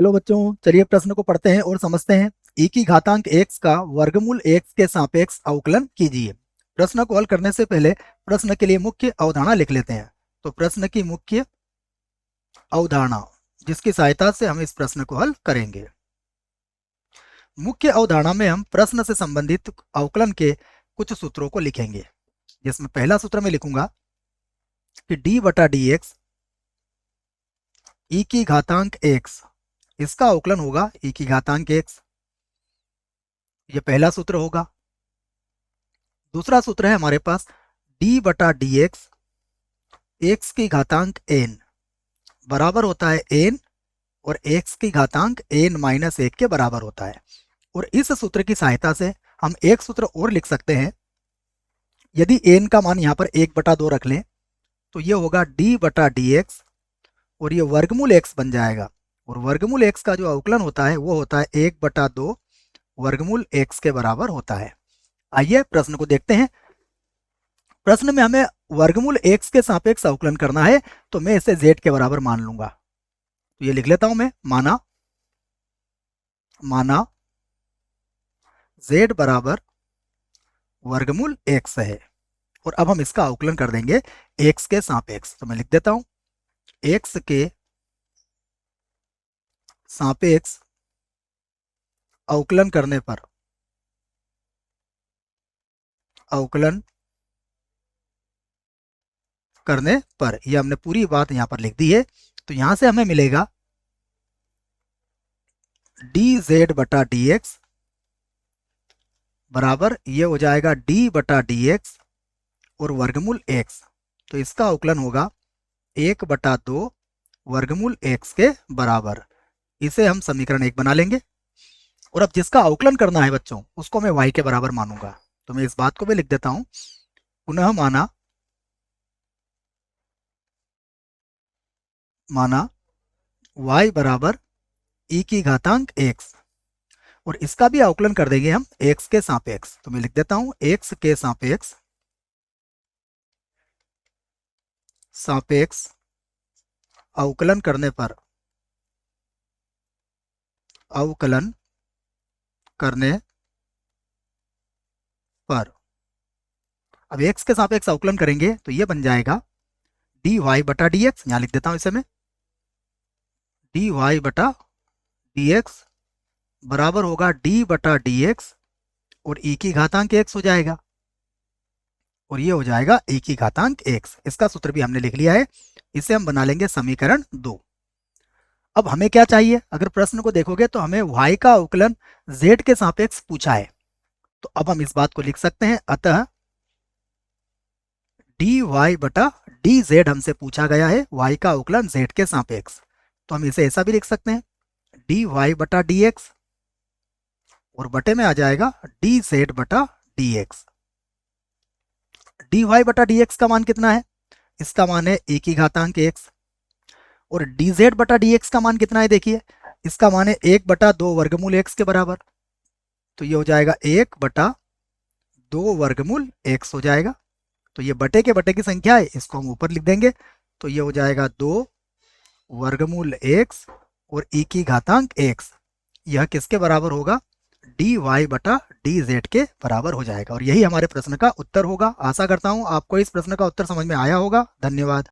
चलो बच्चों, चलिए प्रश्न को पढ़ते हैं और समझते हैं। e की घातांक x का वर्गमूल x के सापेक्ष अवकलन कीजिए। प्रश्न को हल करने से पहले प्रश्न के लिए मुख्य अवधारणा लिख लेते हैं। तो प्रश्न की मुख्य अवधारणा, जिसकी सहायता से हम इस प्रश्न को हल करेंगे। मुख्य अवधारणा में हम प्रश्न से संबंधित अवकलन के कुछ सूत्रों को लिखेंगे, जिसमें पहला सूत्र में लिखूंगा कि d बटा डी एक्स e की घातांक x, इसका अवकलन होगा e की घातांक x। ये पहला सूत्र होगा। दूसरा सूत्र है हमारे पास d बटा डी एक्स एक्स की घातांक n बराबर होता है n और x की घातांक n माइनस 1 के बराबर होता है। और इस सूत्र की सहायता से हम एक सूत्र और लिख सकते हैं। यदि n का मान यहाँ पर 1/2 रख लें तो ये होगा d बटा डी एक्स और ये वर्गमूल x बन जाएगा। और वर्गमूल x का जो अवकलन होता है वो होता है 1/2 वर्गमूल x के बराबर होता है। आइए प्रश्न को देखते हैं। प्रश्न में हमें वर्गमूल x के सापेक्ष अवकलन करना है, तो मैं इसे z के बराबर मान लूंगा। तो ये लिख लेता हूं मैं, माना z बराबर वर्गमूल x है। और अब हम इसका अवकलन कर देंगे x के सापेक्ष। तो मैं लिख देता हूं, x के सापेक्ष अवकलन करने पर ये हमने पूरी बात यहां पर लिख दी है। तो यहां से हमें मिलेगा dz बटा डी एक्स बराबर ये हो जाएगा d बटा डी एक्स और वर्गमूल x। तो इसका अवकलन होगा 1/2 वर्गमूल x के बराबर। इसे हम समीकरण 1 बना लेंगे। और अब जिसका अवकलन करना है बच्चों, उसको मैं y के बराबर मानूंगा। तो मैं इस बात को भी लिख देता हूं, पुनः माना y बराबर e की घातांक x। और इसका भी अवकलन कर देंगे हम x के सापेक्ष। तो मैं लिख देता हूं, x के सापेक्ष अवकलन करने पर अब x के सापेक्ष अवकलन करेंगे तो ये बन जाएगा dy बटा डी एक्स। यहां लिख देता हूं इसे मैं, dy बटा डी एक्स बराबर होगा d बटा डी एक्स और e की घातांक x हो जाएगा। और ये हो जाएगा e की घातांक x। इसका सूत्र भी हमने लिख लिया है। इसे हम बना लेंगे समीकरण 2। अब हमें क्या चाहिए? अगर प्रश्न को देखोगे तो हमें y का अवकलन z के सापेक्ष पूछा है। तो अब हम इस बात को लिख सकते हैं, अतः dy बटा dz हमसे पूछा गया है y का अवकलन z के सापेक्ष। तो हम इसे ऐसा भी लिख सकते हैं, dy बटा dx और बटे में आ जाएगा dz बटा dx। dy बटा dx का मान कितना है? इसका मान है e की घातांक x। और dz बटा dx का मान कितना है? देखिए, इसका मान है 1/2 वर्गमूल x के बराबर। तो ये हो जाएगा 1/2 वर्गमूल x हो जाएगा। तो ये बटे के बटे की संख्या है, इसको हम ऊपर लिख देंगे। तो ये हो जाएगा 2 वर्गमूल x और e की घातांक x। यह किसके बराबर होगा? dy बटा dz के बराबर हो जाएगा। और यही हमारे प्रश्न का उत्तर होगा। आशा करता हूं आपको इस प्रश्न का उत्तर समझ में आया होगा। धन्यवाद।